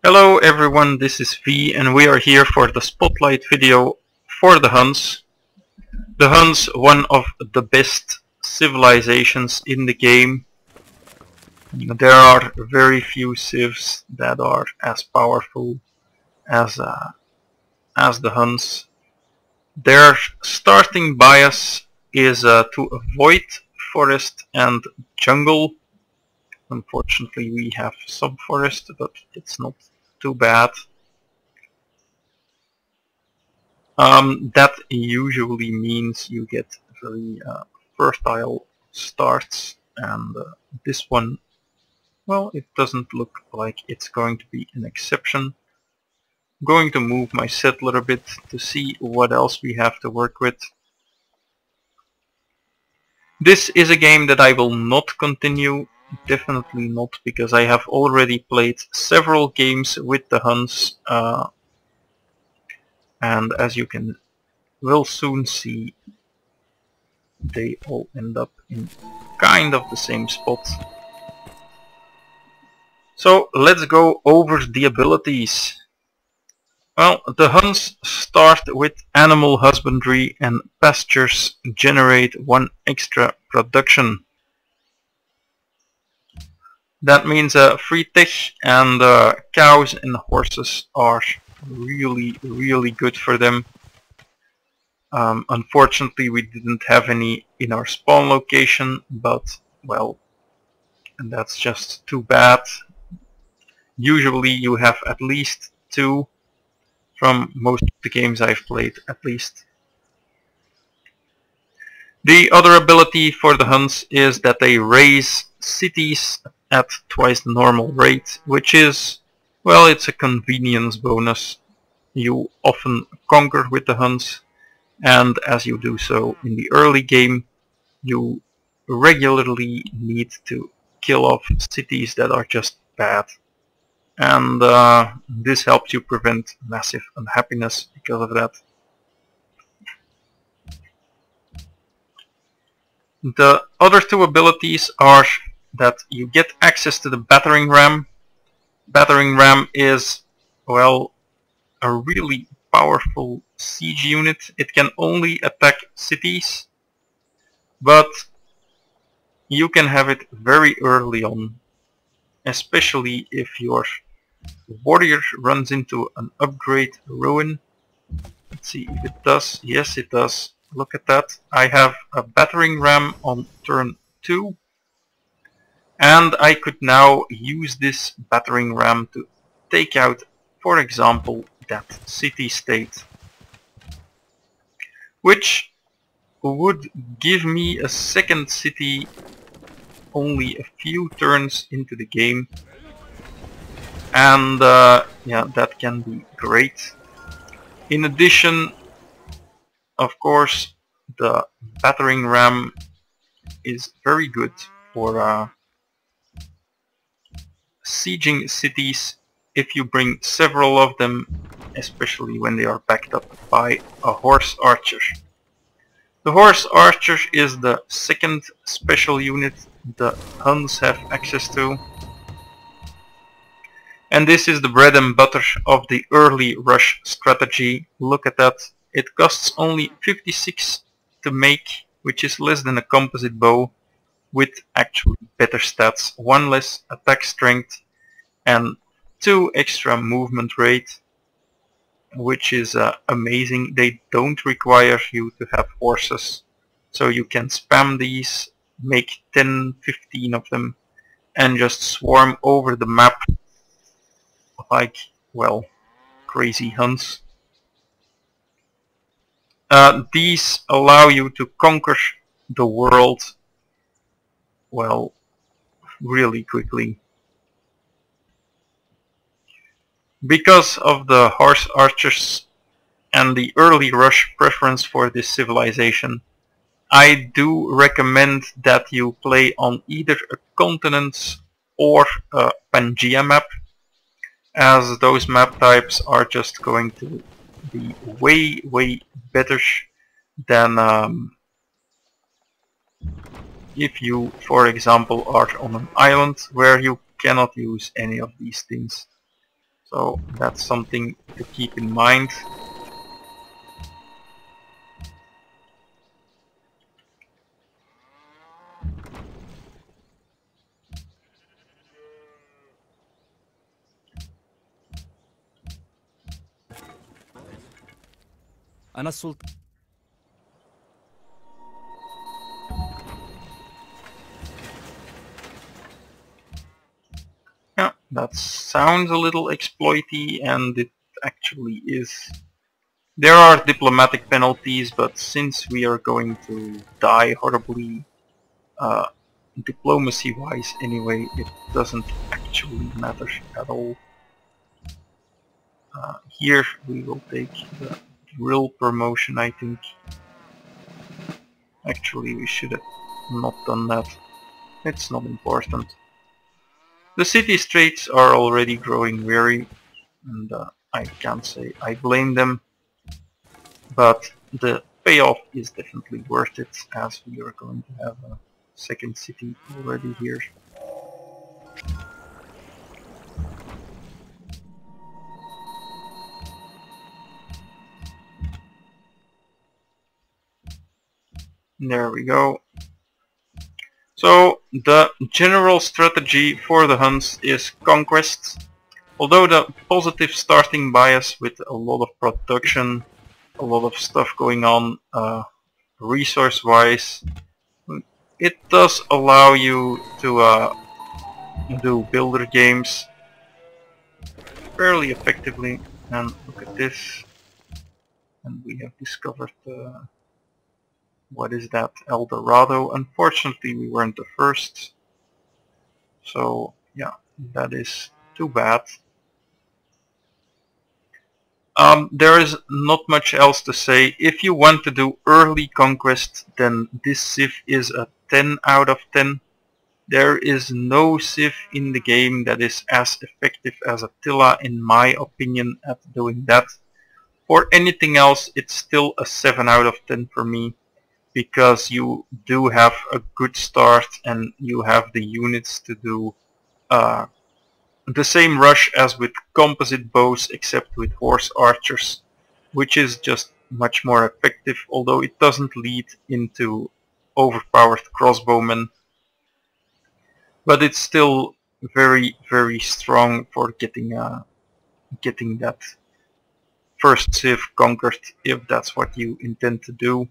Hello everyone, this is V and we are here for the spotlight video for the Huns. The Huns, one of the best civilizations in the game. There are very few civs that are as powerful as the Huns. Their starting bias is to avoid forest and jungle. Unfortunately we have some forest, but it's not too bad. That usually means you get very fertile starts, and this one, well, it doesn't look like it's going to be an exception. I'm going to move my settler a bit to see what else we have to work with. This is a game that I will not continue, definitely not, because I have already played several games with the Huns, and as you will soon see, they all end up in kind of the same spot. So let's go over the abilities. Well, the Huns start with Animal Husbandry, and Pastures generate 1 extra production. That means free tech, and cows and horses are really good for them. Unfortunately we didn't have any in our spawn location, but well, and that's just too bad. Usually you have at least 2 from most of the games I've played, at least. The other ability for the Huns is that they raise cities at twice the normal rate, which is, well, it's a convenience bonus. You often conquer with the Huns, and as you do so in the early game, you regularly need to kill off cities that are just bad. And this helps you prevent massive unhappiness because of that. The other 2 abilities are that you get access to the Battering Ram. Battering Ram is, well, a really powerful siege unit. It can only attack cities, but you can have it very early on, especially if your warrior runs into an upgrade ruin. Let's see if it does. Yes, it does. Look at that. I have a Battering Ram on turn 2, and I could now use this Battering Ram to take out, for example, that city-state, which would give me a second city only a few turns into the game, and yeah, that can be great. In addition, of course, the Battering Ram is very good for sieging cities if you bring several of them, especially when they are backed up by a horse archer. The horse archer is the second special unit the Huns have access to, and this is the bread and butter of the early rush strategy. Look at that. It costs only 56 to make, which is less than a composite bow, with actually better stats, 1 less attack strength and 2 extra movement rate, which is amazing. They don't require you to have horses, so you can spam these, make 10-15 of them, and just swarm over the map like, well, crazy Huns. These allow you to conquer the world, well, really quickly. Because of the horse archers and the early rush preference for this civilization, I do recommend that you play on either a continent or a Pangea map, as those map types are just going to be way better than if you, for example, are on an island where you cannot use any of these things. So that's something to keep in mind. أنا السلطان. Yeah, that sounds a little exploity, and it actually is. There are diplomatic penalties, but since we are going to die horribly, diplomacy-wise anyway, it doesn't actually matter at all. Here we will take the drill promotion, I think. Actually, we should have not done that. It's not important. The city streets are already growing weary, and I can't say I blame them, but the payoff is definitely worth it, as we are going to have a second city already here. There we go. So the general strategy for the Huns is conquest. Although the positive starting bias with a lot of production, a lot of stuff going on resource wise, it does allow you to do builder games fairly effectively. And look at this, and we have discovered what is that, El Dorado. Unfortunately we weren't the first, so yeah, that is too bad. There is not much else to say. If you want to do early conquest, then this civ is a 10 out of 10. There is no civ in the game that is as effective as Attila, in my opinion, at doing that. For anything else, it's still a 7 out of 10 for me, because you do have a good start and you have the units to do the same rush as with composite bows, except with horse archers, which is just much more effective, although it doesn't lead into overpowered crossbowmen. But it's still very, very strong for getting that first civ conquered, if that's what you intend to do.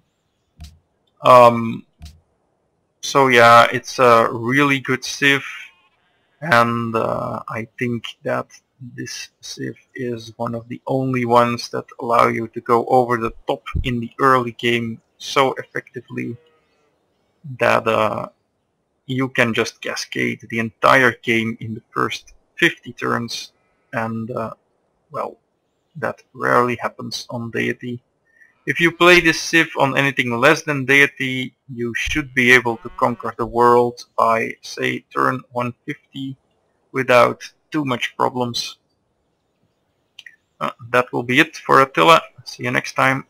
So yeah, it's a really good civ, and I think that this civ is one of the only ones that allow you to go over the top in the early game so effectively that you can just cascade the entire game in the first 50 turns, and well, that rarely happens on Deity. If you play this civ on anything less than Deity, you should be able to conquer the world by, say, turn 150 without too much problems. That will be it for Attila. See you next time.